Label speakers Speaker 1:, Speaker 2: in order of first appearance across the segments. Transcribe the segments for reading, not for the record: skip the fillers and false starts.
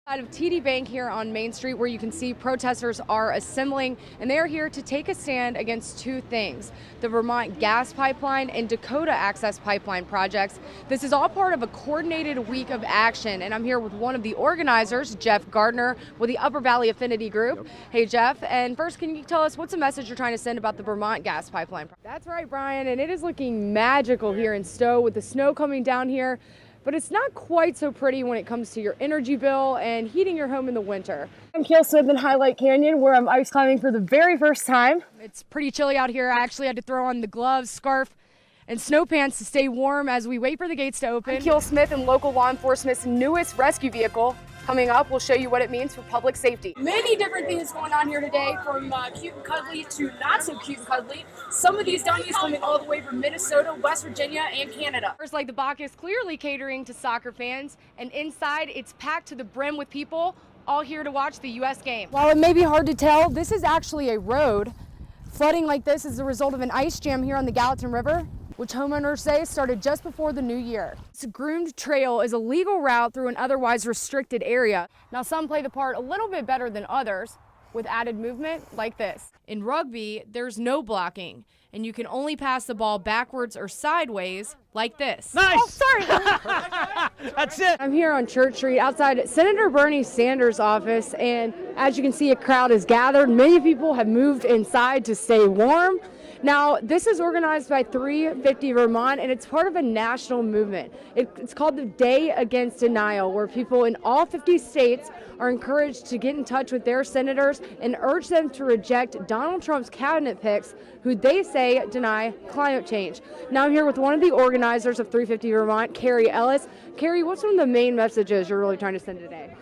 Speaker 1: Out of TD Bank here on Main Street, where you can see protesters are assembling, and they are here to take a stand against two things: the Vermont gas pipeline and Dakota Access Pipeline projects. This is all part of a coordinated week of action, and I'm here with one of the organizers, Jeff Gardner, with the Upper Valley Affinity Group. Yep. Hey, Jeff, and first, can you tell us what's the message you're trying to send about the Vermont gas pipeline? That's right, Brian, and it is looking magical here in Stowe with the snow coming down here. But it's not quite so pretty when it comes to your energy bill and heating your home in the winter. I'm Keele Smith in Highlight Canyon, where I'm ice climbing for the very first time. It's pretty chilly out here. I actually had to throw on the gloves, scarf, and snow pants to stay warm as we wait for the gates to open. I'm Keele Smith, and local law enforcement's newest rescue vehicle. Coming up, we'll show you what it means for public safety. Many different things going on here today, from cute and cuddly to not so cute and cuddly. Some of these dummies coming all the way from Minnesota, West Virginia, and Canada. First, like the Bacchus, clearly catering to soccer fans, and inside it's packed to the brim with people, all here to watch the U.S. game. While it may be hard to tell, this is actually a road. Flooding like this is the result of an ice jam here on the Gallatin River, which homeowners say started just before the new year. This groomed trail is a legal route through an otherwise restricted area. Now, some play the part a little bit better than others with added movement like this. In rugby, there's no blocking, and you can only pass the ball backwards or sideways like this.
Speaker 2: Nice!
Speaker 1: Oh, sorry!
Speaker 2: That's it!
Speaker 1: I'm here on Church Street outside Senator Bernie Sanders' office, and as you can see, a crowd is gathered. Many people have moved inside to stay warm. Now, this is organized by 350 Vermont, and it's part of a national movement. It's called the Day Against Denial, where people in all 50 states are encouraged to get in touch with their senators and urge them to reject Donald Trump's cabinet picks, who they say deny climate change. Now I'm here with one of the organizers of 350 Vermont, Carrie Ellis. Carrie, what's one of the main messages you're really trying to send today?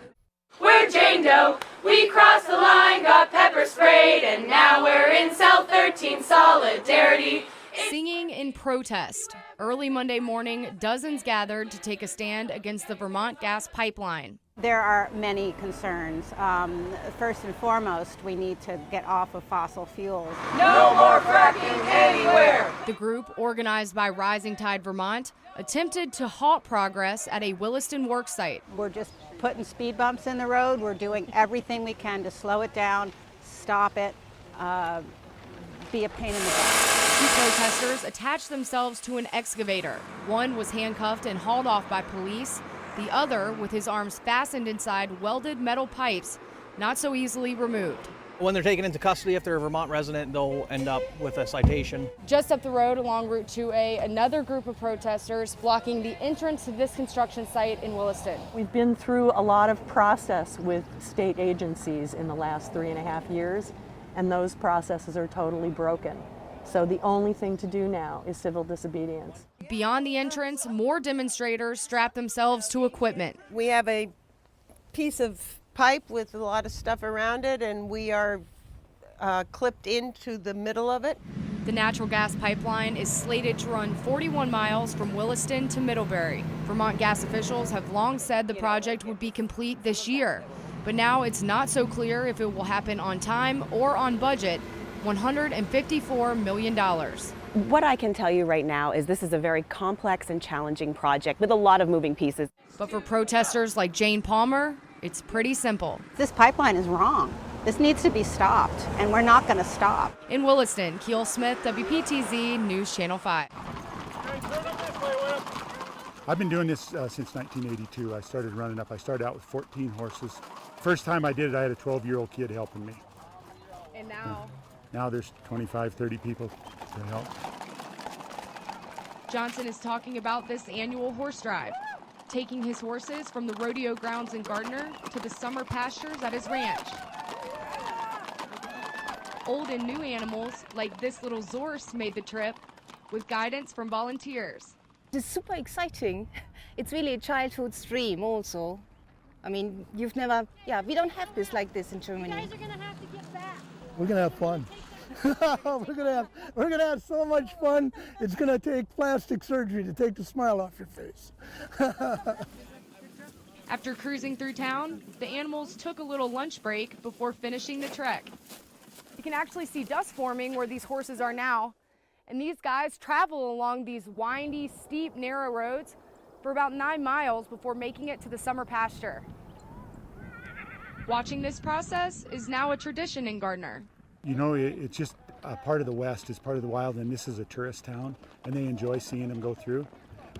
Speaker 3: We're Jane Doe, we crossed the line, got pepper sprayed, and now we're in cell 13 solidarity.
Speaker 1: Singing in protest. Early Monday morning, dozens gathered to take a stand against the Vermont gas pipeline.
Speaker 4: There are many concerns. First and foremost, we need to get off of fossil fuels.
Speaker 3: No more fracking anywhere!
Speaker 1: The group, organized by Rising Tide Vermont, attempted to halt progress at a Williston work site.
Speaker 4: We're just putting speed bumps in the road. We're doing everything we can to slow it down, stop it, be a pain in the butt.
Speaker 1: Two protesters attached themselves to an excavator. One was handcuffed and hauled off by police. The other, with his arms fastened inside welded metal pipes, not so easily removed.
Speaker 2: When they're taken into custody, if they're a Vermont resident, they'll end up with a citation.
Speaker 1: Just up the road along Route 2A, another group of protesters blocking the entrance to this construction site in Williston.
Speaker 5: We've been through a lot of process with state agencies in the last 3.5 years, and those processes are totally broken. So the only thing to do now is civil disobedience.
Speaker 1: Beyond the entrance, more demonstrators strap themselves to equipment.
Speaker 6: We have a piece of pipe with a lot of stuff around it, and we are clipped into the middle of it.
Speaker 1: The natural gas pipeline is slated to run 41 miles from Williston to Middlebury. Vermont gas officials have long said the project would be complete this year, but now it's not so clear if it will happen on time or on budget. $154 million.
Speaker 7: What I can tell you right now is this is a very complex and challenging project with a lot of moving pieces.
Speaker 1: But for protesters like Jane Palmer, it's pretty simple.
Speaker 4: This pipeline is wrong. This needs to be stopped, and we're not going to stop.
Speaker 1: In Williston, Keele Smith, WPTZ News Channel 5.
Speaker 8: I've been doing this since 1982. I started running up. I started out with 14 horses. First time I did it, I had a 12-year-old kid helping me.
Speaker 1: And now?
Speaker 8: Now there's 25, 30 people to help.
Speaker 1: Johnson is talking about this annual horse drive, taking his horses from the rodeo grounds in Gardner to the summer pastures at his ranch. Old and new animals, like this little Zorse, made the trip with guidance from volunteers.
Speaker 9: It's super exciting. It's really a childhood dream also. I mean, we don't have this like this in Germany.
Speaker 10: You guys are gonna have to get back.
Speaker 11: We're gonna have fun. we're gonna have so much fun. It's gonna take plastic surgery to take the smile off your face.
Speaker 1: After cruising through town, the animals took a little lunch break before finishing the trek. You can actually see dust forming where these horses are now, and these guys travel along these windy, steep, narrow roads for about 9 miles before making it to the summer pasture. Watching this process is now a tradition in Gardner.
Speaker 8: You know, it's just a part of the West, it's part of the wild, and this is a tourist town, and they enjoy seeing them go through.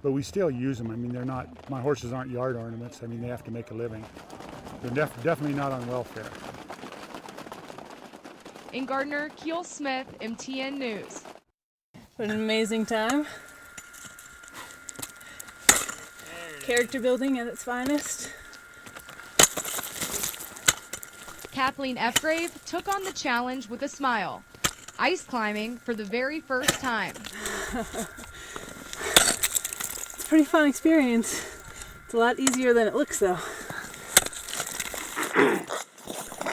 Speaker 8: But we still use them. I mean, they're not, my horses aren't yard ornaments. I mean, they have to make a living. They're definitely not on welfare.
Speaker 1: In Gardner, Keele Smith, MTN News.
Speaker 10: What an amazing time. Character building at its finest.
Speaker 1: Kathleen Efgrave took on the challenge with a smile. Ice climbing for the very first time.
Speaker 10: It's a pretty fun experience. It's a lot easier than it looks though.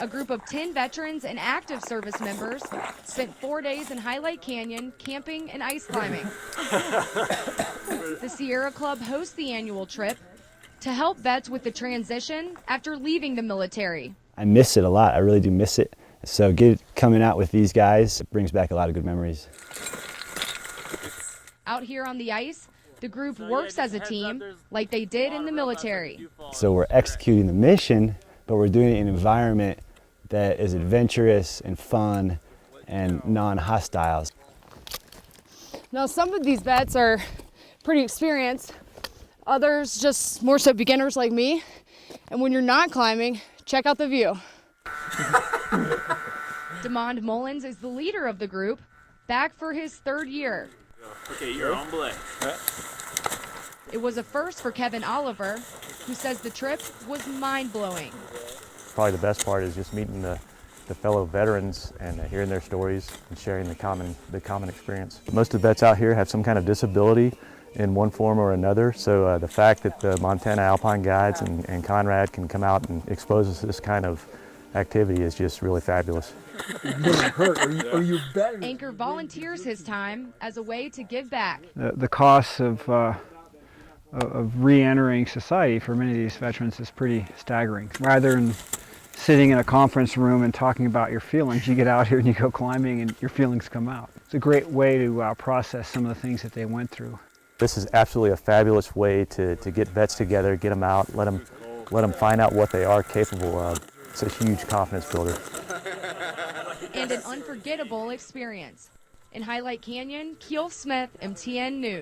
Speaker 1: A group of 10 veterans and active service members spent 4 days in Highlight Canyon camping and ice climbing. The Sierra Club hosts the annual trip to help vets with the transition after leaving the military.
Speaker 12: I miss it a lot. I really do miss it. So coming out with these guys, it brings back a lot of good memories.
Speaker 1: Out here on the ice, the group works as a team like they did in the military.
Speaker 12: So we're executing the mission, but we're doing it in an environment that is adventurous and fun and non-hostile.
Speaker 1: Now, some of these vets are pretty experienced, others just more so beginners like me. And when you're not climbing, check out the view. Demond Mullins is the leader of the group, back for his third year.
Speaker 13: Okay, you're on belay.
Speaker 1: It was a first for Kevin Oliver, who says the trip was mind-blowing.
Speaker 14: Probably the best part is just meeting the fellow veterans and hearing their stories and sharing the common experience. Most of the vets out here have some kind of disability in one form or another, so the fact that the Montana Alpine Guides and Conrad can come out and expose us to this kind of activity is just really fabulous.
Speaker 11: Are you better?
Speaker 1: Anchor volunteers his time as a way to give back.
Speaker 15: The costs of re-entering society for many of these veterans is pretty staggering. Rather than sitting in a conference room and talking about your feelings, you get out here and you go climbing and your feelings come out. It's a great way to process some of the things that they went through.
Speaker 14: This is absolutely a fabulous way to get vets together, get them out, let them find out what they are capable of. It's a huge confidence builder.
Speaker 1: And an unforgettable experience. In Highlight Canyon, Keele Smith, MTN News.